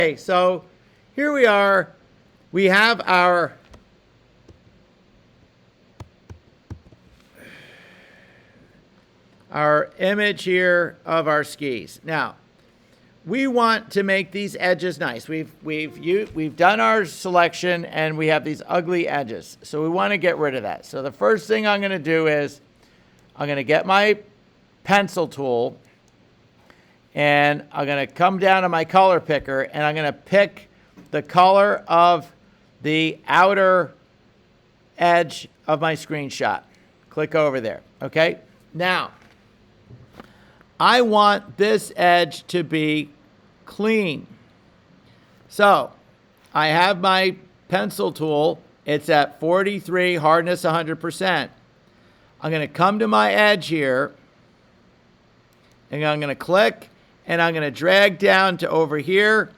Okay, so here we are. We have our image here of our skis. Now, we want to make these edges nice. We've done our selection and we have these ugly edges. So we want to get rid of that. So the first thing I'm going to do is I'm going to get my pencil tool and I'm going to come down to my color picker and I'm going to pick the color of the outer edge of my screenshot. Click over there. Okay. Now, I want this edge to be clean. So I have my pencil tool. It's at 43, hardness 100%. I'm going to come to my edge here and I'm going to click and I'm going to drag down to over here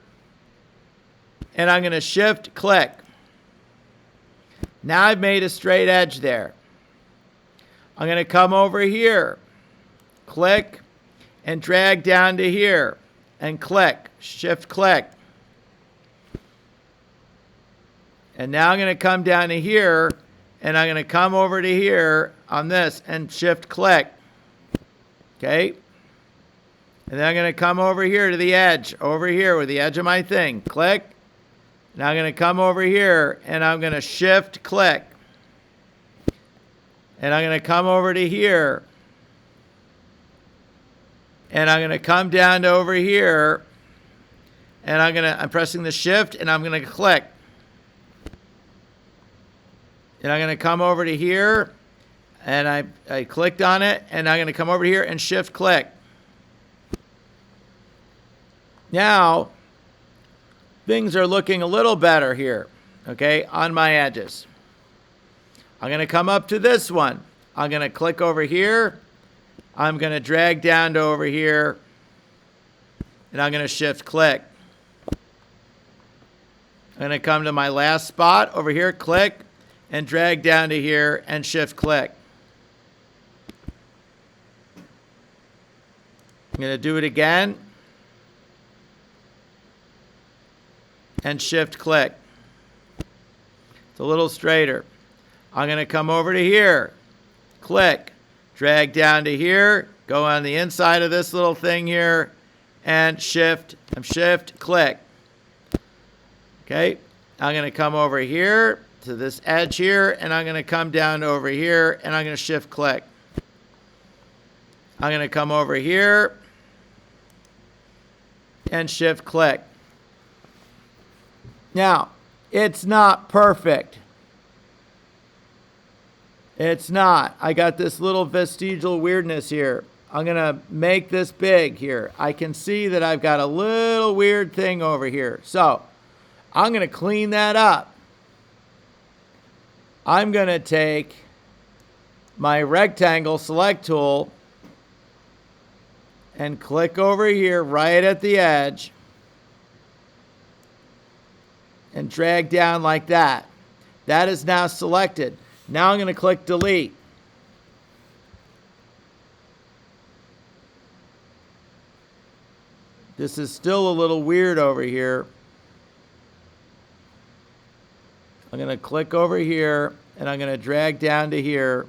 and I'm going to shift click. Now I've made a straight edge there. I'm going to come over here, click, and drag down to here and click, shift click. And now I'm going to come down to here and I'm going to come over to here on this and shift click. Okay. And then I'm going to come over here to the edge, over here with the edge of my thing, click. Now I'm going to come over here and I'm going to shift click. And I'm going to come over to here. And I'm going to come down to over here. And I'm pressing the shift and I'm going to click. And I'm going to come over to here. And I clicked on it. And I'm going to come over here and shift click. Now, things are looking a little better here, okay, on my edges. I'm going to come up to this one. I'm going to click over here. I'm going to drag down to over here. And I'm going to shift click. I'm going to come to my last spot over here, click, and drag down to here and shift click. I'm going to do it again. And shift click. It's a little straighter. I'm going to come over to here, click, drag down to here, go on the inside of this little thing here, and shift click. Okay, I'm going to come over here to this edge here, and I'm going to come down over here, and I'm going to shift click. I'm going to come over here and shift click. Now, it's not perfect. It's not. I got this little vestigial weirdness here. I'm going to make this big here. I can see that I've got a little weird thing over here. So, I'm going to clean that up. I'm going to take my rectangle select tool and click over here right at the edge. And drag down like that. That is now selected. Now I'm going to click delete. This is still a little weird over here. I'm going to click over here and I'm going to drag down to here.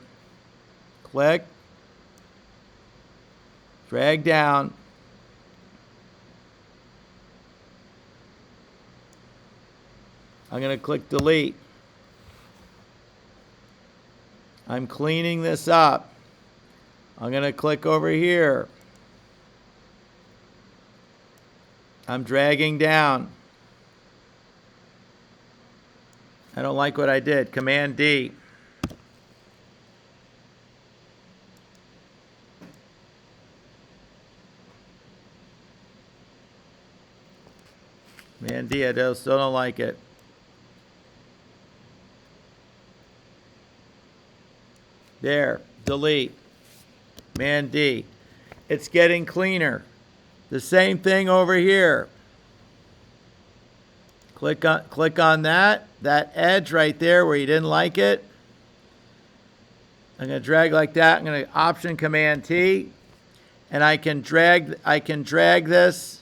Click. Drag down. I'm going to click delete. I'm cleaning this up. I'm going to click over here. I'm dragging down. I don't like what I did. Command D. Command D, I still don't like it. There, delete, Command D. It's getting cleaner. The same thing over here. Click on that edge right there where you didn't like it. I'm going to drag like that. I'm going to Option Command T, and I can drag this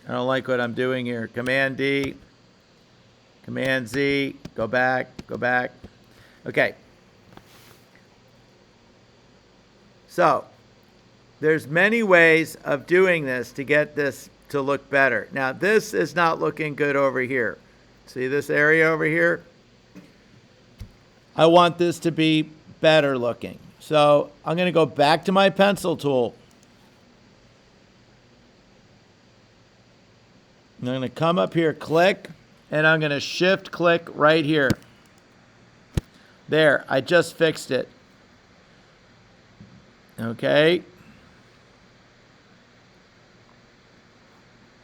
I don't like what I'm doing here. Command D, Command Z, go back, go back. Okay. So, there's many ways of doing this to get this to look better. Now, this is not looking good over here. See this area over here? I want this to be better looking. So, I'm going to go back to my pencil tool. I'm going to come up here, click, and I'm going to shift click right here. There, I just fixed it. Okay.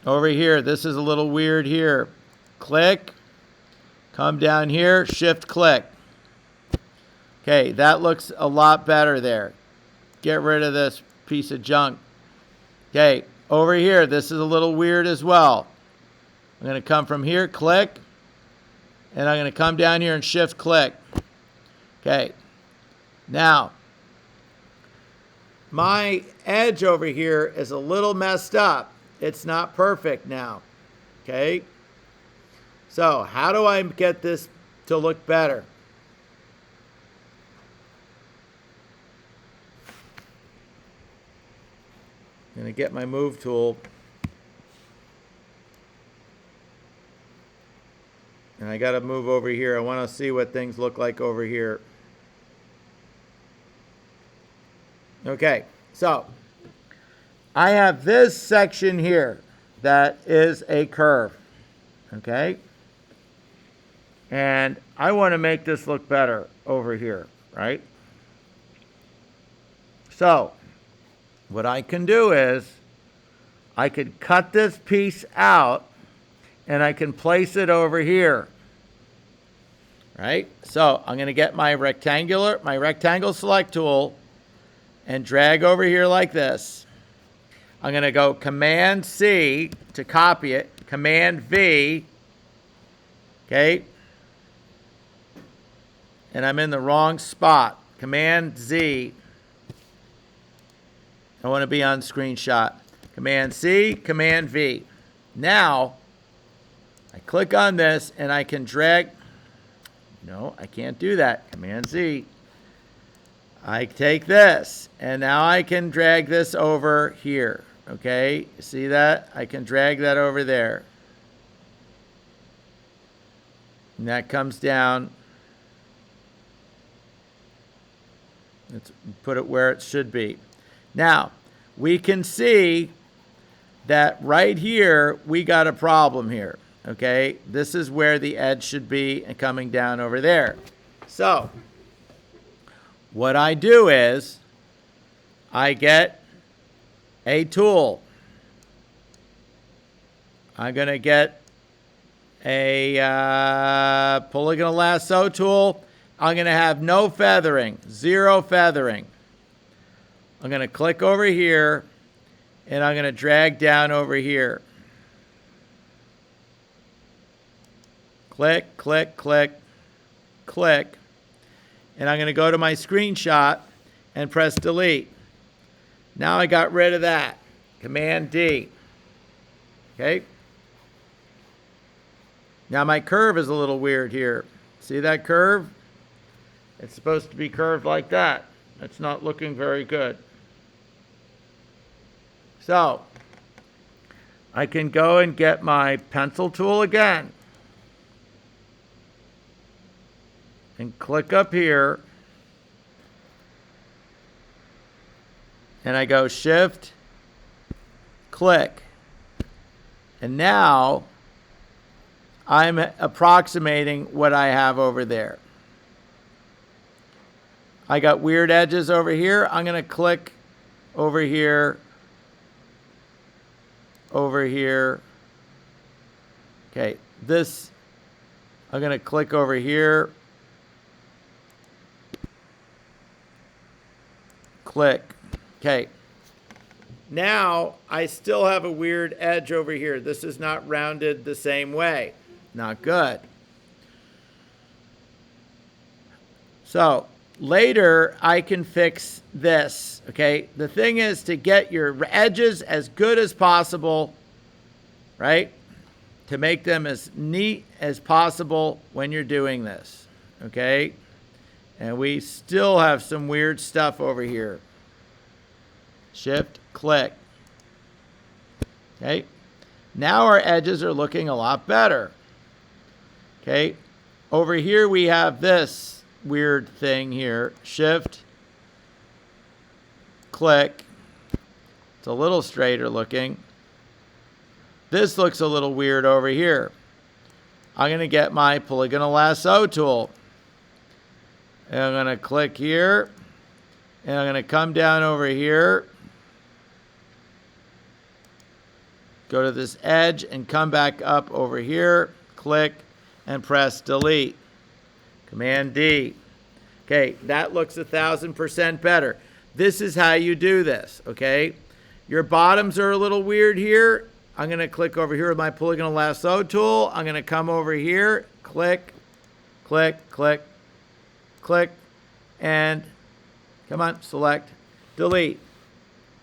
Over here, this is a little weird here. Click, come down here, shift click. Okay, that looks a lot better there. Get rid of this piece of junk. Okay, over here, this is a little weird as well. I'm going to come from here, click, and I'm going to come down here and shift click. Okay, now, my edge over here is a little messed up. It's not perfect now. Okay, so how do I get this to look better? I'm going to get my move tool. And I got to move over here. I want to see what things look like over here. Okay, so I have this section here that is a curve. Okay? And I want to make this look better over here, right? So, what I can do is I could cut this piece out and I can place it over here, right? So I'm going to get my rectangle select tool and drag over here like this. I'm going to go Command C to copy it, Command V, okay? And I'm in the wrong spot. Command Z. I want to be on screenshot. Command C, Command V. Now, I click on this and I can drag. No, I can't do that. Command Z. I take this and now I can drag this over here. Okay, see that? I can drag that over there. And that comes down. Let's put it where it should be. Now, we can see that right here, we got a problem here. Okay, this is where the edge should be and coming down over there. So, what I do is, I get a tool. I'm going to get a polygonal lasso tool. I'm going to have no feathering, 0 feathering. I'm going to click over here, and I'm going to drag down over here. Click, click, click, click. And I'm going to go to my screenshot and press delete. Now I got rid of that. Command D. Okay. Now my curve is a little weird here. See that curve? It's supposed to be curved like that. It's not looking very good. So, I can go and get my pencil tool again. And click up here. And I go shift, click. And now, I'm approximating what I have over there. I got weird edges over here. I'm going to click over here. Over here. Okay, this, I'm going to click over here. Click. Okay. Now, I still have a weird edge over here. This is not rounded the same way. Not good. So, later, I can fix this, okay? The thing is to get your edges as good as possible, right? To make them as neat as possible when you're doing this, okay? And we still have some weird stuff over here. Shift, click. Okay. Now our edges are looking a lot better. Okay. Over here we have this weird thing here. Shift, click. It's a little straighter looking. This looks a little weird over here. I'm going to get my polygonal lasso tool. And I'm going to click here. And I'm going to come down over here. Go to this edge and come back up over here. Click and press delete. Command D. Okay, that looks 1,000% better. This is how you do this, okay? Your bottoms are a little weird here. I'm going to click over here with my polygonal lasso tool. I'm going to come over here, click, click, click, click, and come on, select, delete.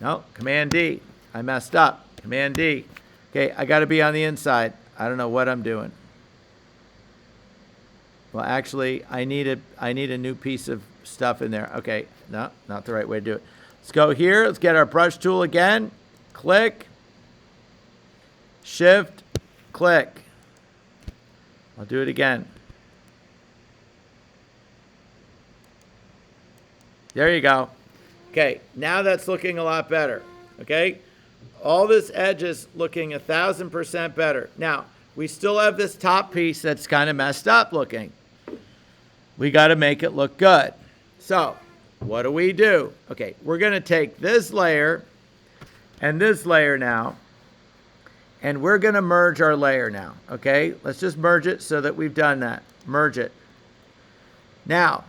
No, Command D. I messed up. Command D. Okay, I got to be on the inside. I don't know what I'm doing. Well, actually, I need a new piece of stuff in there. Okay, no, not the right way to do it. Let's go here. Let's get our brush tool again. Click. Shift. Click. I'll do it again. There you go. Okay, now that's looking a lot better. Okay, all this edge is looking 1,000% better. Now, we still have this top piece that's kind of messed up looking. We got to make it look good. So, what do? Okay, we're going to take this layer and this layer now, and we're going to merge our layer now. Okay, let's just merge it so that we've done that. Merge it. Now,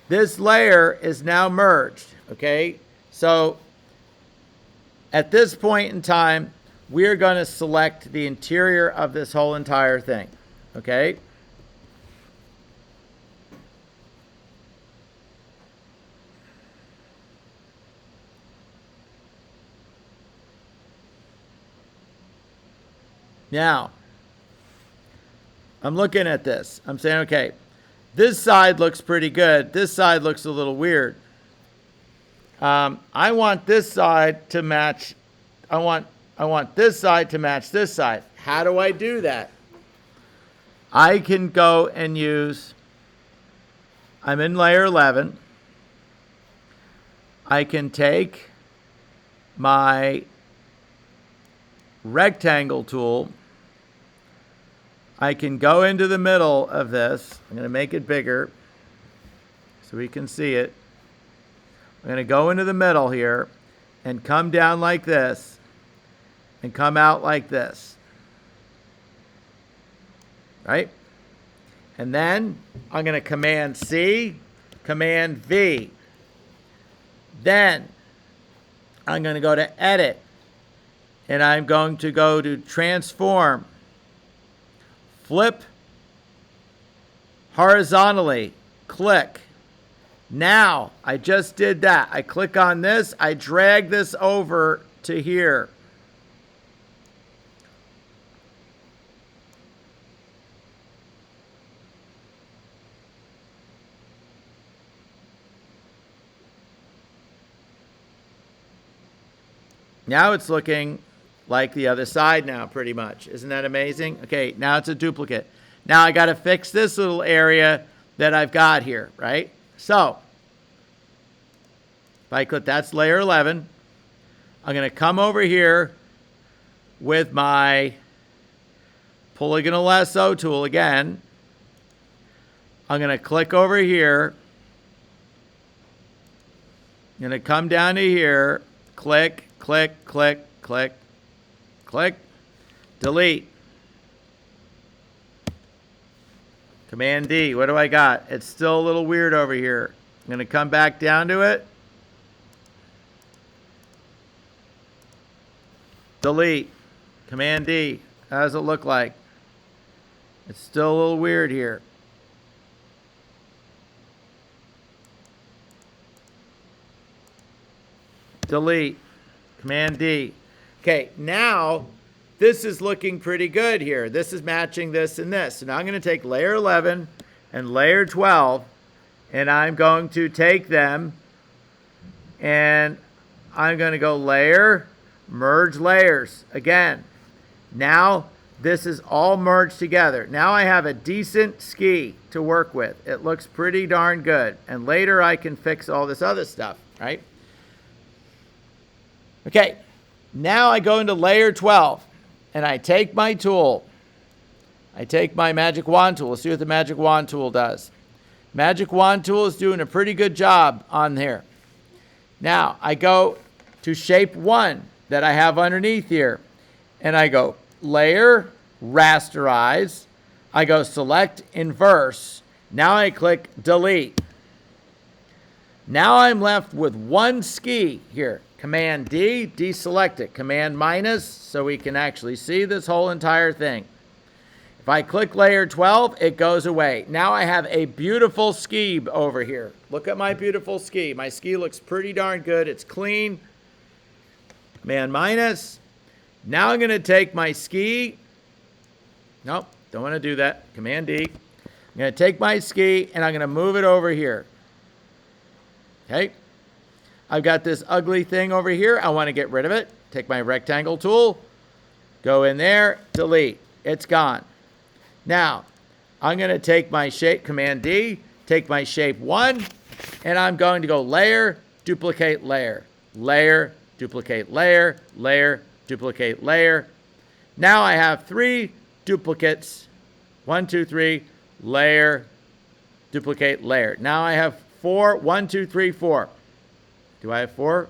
this layer is now merged. Okay, so at this point in time, we're going to select the interior of this whole entire thing. Okay? Now, I'm looking at this. I'm saying, okay, this side looks pretty good. This side looks a little weird. I want this side to match. I want this side to match this side. How do I do that? I can go and use, I'm in layer 11. I can take my rectangle tool. I can go into the middle of this. I'm going to make it bigger so we can see it. I'm going to go into the middle here and come down like this and come out like this. Right? And then I'm going to Command C, Command V. Then I'm going to go to Edit. And I'm going to go to Transform. Flip horizontally. Click. Now, I just did that. I click on this. I drag this over to here. Now it's looking like the other side now, pretty much. Isn't that amazing? Okay, now it's a duplicate. Now I got to fix this little area that I've got here, right? So, if I click, that's layer 11. I'm going to come over here with my polygonal lasso tool again. I'm going to click over here. I'm going to come down to here, click, click, click, click, click, delete. Command D, what do I got? It's still a little weird over here. I'm going to come back down to it. Delete. Command D. How does it look like? It's still a little weird here. Delete. Command D. Okay, now this is looking pretty good here. This is matching this and this. So now I'm going to take layer 11 and layer 12, and I'm going to take them, and I'm going to go layer, merge layers. Again, now this is all merged together. Now I have a decent ski to work with. It looks pretty darn good. And later I can fix all this other stuff, right? Okay, now I go into layer 12, and I take my tool. I take my magic wand tool. Let's see what the magic wand tool does. Magic wand tool is doing a pretty good job on here. Now I go to shape 1 that I have underneath here, and I go layer, rasterize. I go select inverse. Now I click delete. Now I'm left with one ski here. Command D, deselect it. Command minus, so we can actually see this whole entire thing. If I click layer 12, it goes away. Now I have a beautiful ski over here. Look at my beautiful ski. My ski looks pretty darn good. It's clean. Command minus. Now I'm going to take my ski. Nope, don't want to do that. Command D. I'm going to take my ski and I'm going to move it over here. Okay. I've got this ugly thing over here. I want to get rid of it. Take my rectangle tool. Go in there. Delete. It's gone. Now, I'm going to take my shape, Command D, take my shape 1, and I'm going to go layer, duplicate layer, layer, duplicate layer, layer, duplicate layer. Now I have 3 duplicates. 1, 2, 3, layer, duplicate layer. Now I have 4. 1, 2, 3, 4. Do I have 4?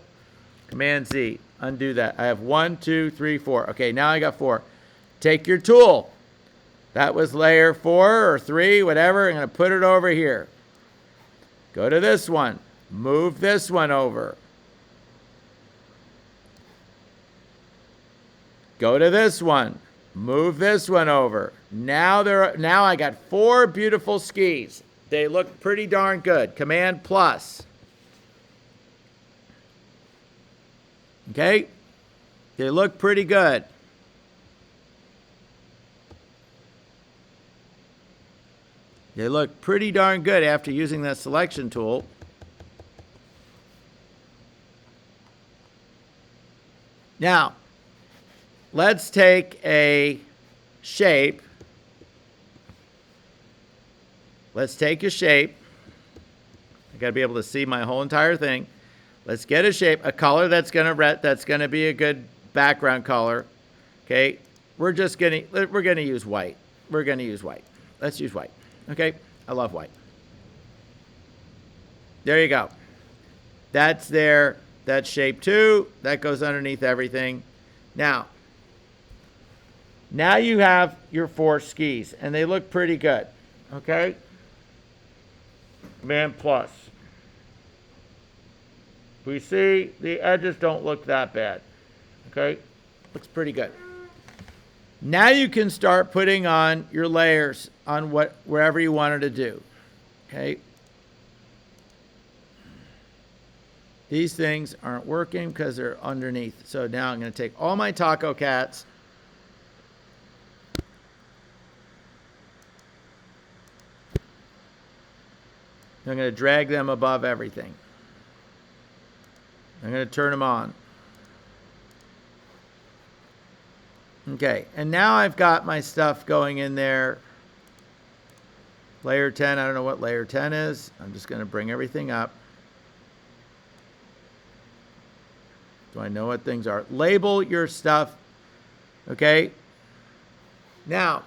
Command Z. Undo that. I have 1, 2, 3, 4. Okay, now I got 4. Take your tool. That was layer 4 or 3, whatever. I'm going to put it over here. Go to this one. Move this one over. Go to this one. Move this one over. Now I got 4 beautiful skis. They look pretty darn good. Command plus. Okay? They look pretty good. They look pretty darn good after using that selection tool. Now, let's take a shape. Let's take a shape. I got to be able to see my whole entire thing. Let's get a shape, a color that's going to be a good background color. Okay? We're going to use white. We're going to use white. Let's use white. Okay? I love white. There you go. That's there. That's shape 2. That goes underneath everything. Now you have your 4 skis, and they look pretty good. Okay? Command plus. We see the edges don't look that bad. Okay? Looks pretty good. Now you can start putting on your layers on wherever you wanted to do. Okay? These things aren't working because they're underneath. So now I'm going to take all my taco cats. I'm going to drag them above everything. I'm going to turn them on. Okay, and now I've got my stuff going in there. Layer 10, I don't know what layer 10 is. I'm just going to bring everything up. Do I know what things are? Label your stuff. Okay? Now,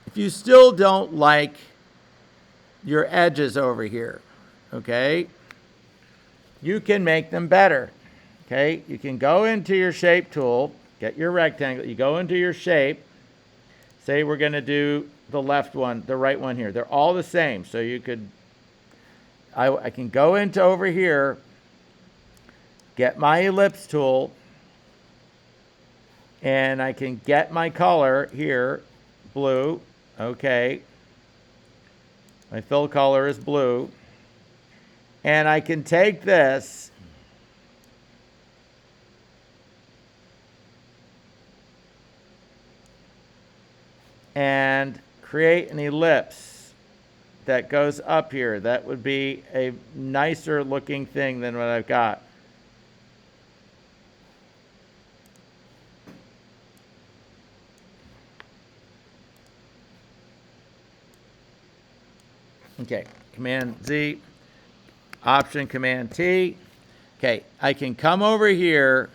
if you still don't like your edges over here, okay, you can make them better. Okay, you can go into your shape tool, get your rectangle, you go into your shape, say we're going to do the left one, the right one here. They're all the same, so you could, I can go into over here, get my ellipse tool, and I can get my color here, blue, okay. My fill color is blue. And I can take this and create an ellipse that goes up here. That would be a nicer looking thing than what I've got. Okay, Command Z, Option Command T. Okay, I can come over here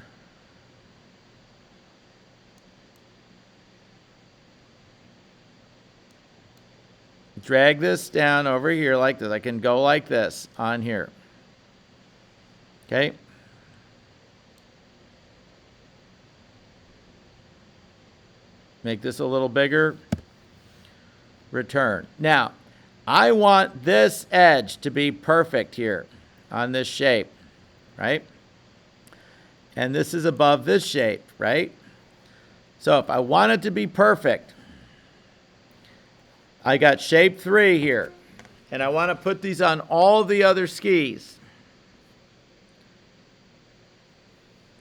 drag this down over here like this. I can go like this on here. Okay. Make this a little bigger. Return. Now, I want this edge to be perfect here on this shape, right? And this is above this shape, right? So if I want it to be perfect, I got shape 3 here, and I want to put these on all the other skis.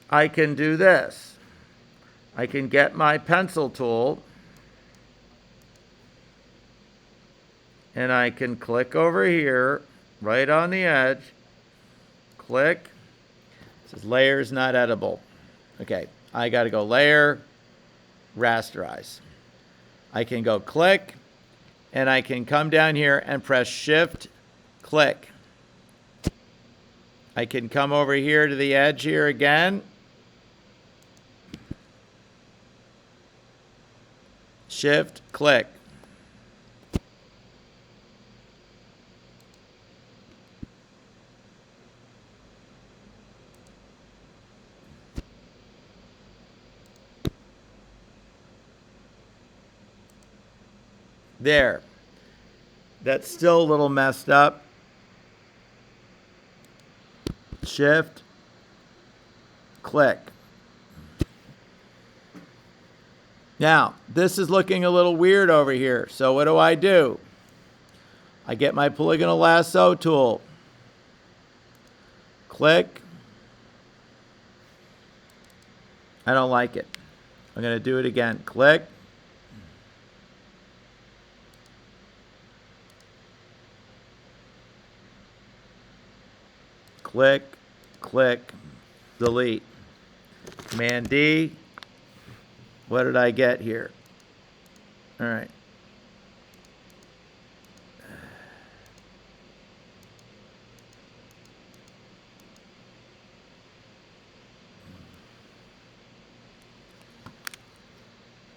I can do this. I can get my pencil tool, and I can click over here, right on the edge, click. It says layer is not edible. Okay, I got to go layer, rasterize. I can go click, and I can come down here and press Shift, click. I can come over here to the edge here again. Shift, click. There. That's still a little messed up. Shift, click. Now, this is looking a little weird over here. So what do? I get my polygonal lasso tool. Click. I don't like it. I'm going to do it again. Click. Click, click, delete. Command D. What did I get here? All right.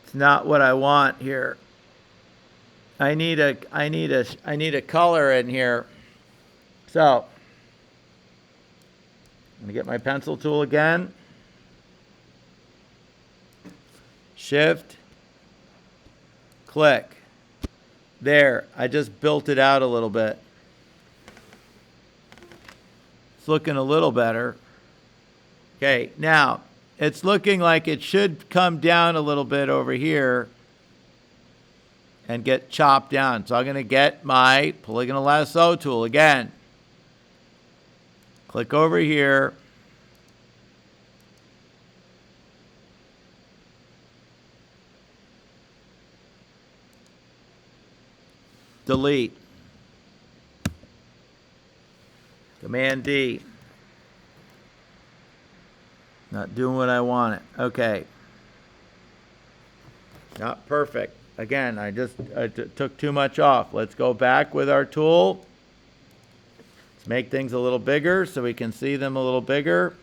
It's not what I want here. I need a color in here. So I'm going to get my pencil tool again. Shift, click. There, I just built it out a little bit. It's looking a little better. Okay, now it's looking like it should come down a little bit over here and get chopped down. So I'm going to get my polygonal lasso tool again. Click over here. Delete. Command D. Not doing what I wanted. Okay. Not perfect. Again, I took too much off. Let's go back with our tool. Let's make things a little bigger so we can see them a little bigger.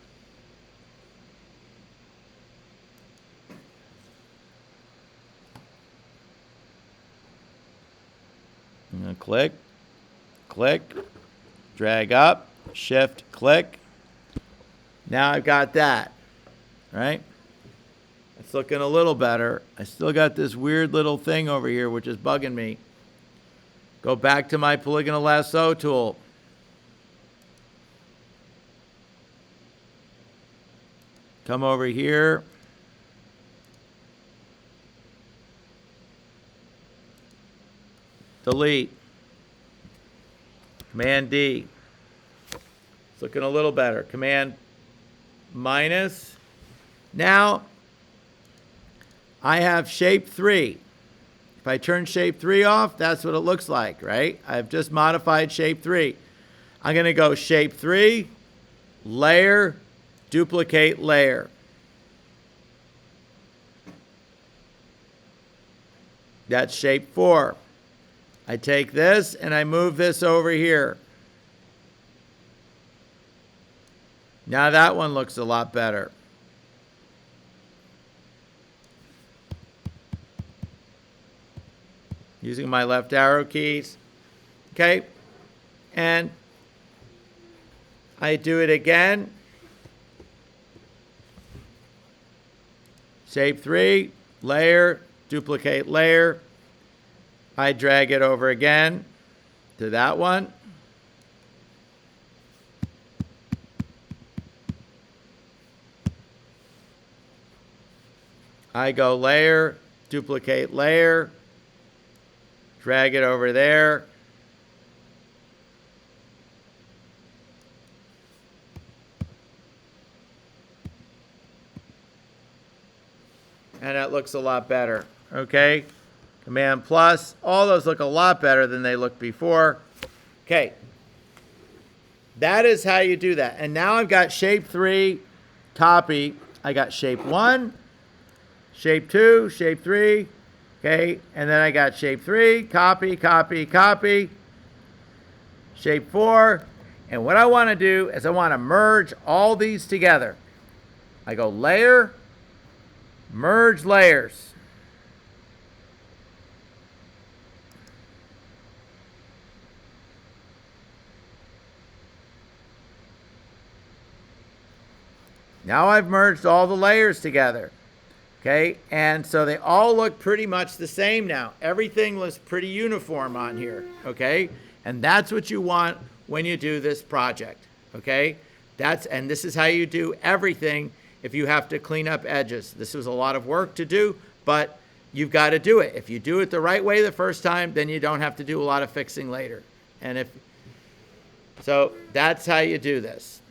I'm going to click, click, drag up, shift, click. Now I've got that, right? It's looking a little better. I still got this weird little thing over here which is bugging me. Go back to my polygonal lasso tool. Come over here. Delete. Command D. looking a little better. Command minus. Now, I have shape 3. If I turn shape 3 off, that's what it looks like, right? I've just modified shape 3. I'm going to go shape 3, layer, duplicate layer. That's shape 4. I take this and I move this over here. Now that one looks a lot better. Using my left arrow keys. Okay. And I do it again. Shape 3, layer, duplicate layer. I drag it over again to that one. I go layer, duplicate layer, drag it over there. And that looks a lot better, okay? Command plus, all those look a lot better than they looked before. Okay, that is how you do that. And now I've got shape 3, copy. I got shape 1, shape 2, shape 3, okay? And then I got shape 3, copy, copy, copy, shape 4. And what I want to do is I want to merge all these together. I go layer, merge layers. Now I've merged all the layers together. Okay, and so they all look pretty much the same now. Everything looks pretty uniform on here. Okay, and that's what you want when you do this project. Okay, and this is how you do everything if you have to clean up edges. This was a lot of work to do, but you've got to do it. If you do it the right way the first time, then you don't have to do a lot of fixing later. So that's how you do this.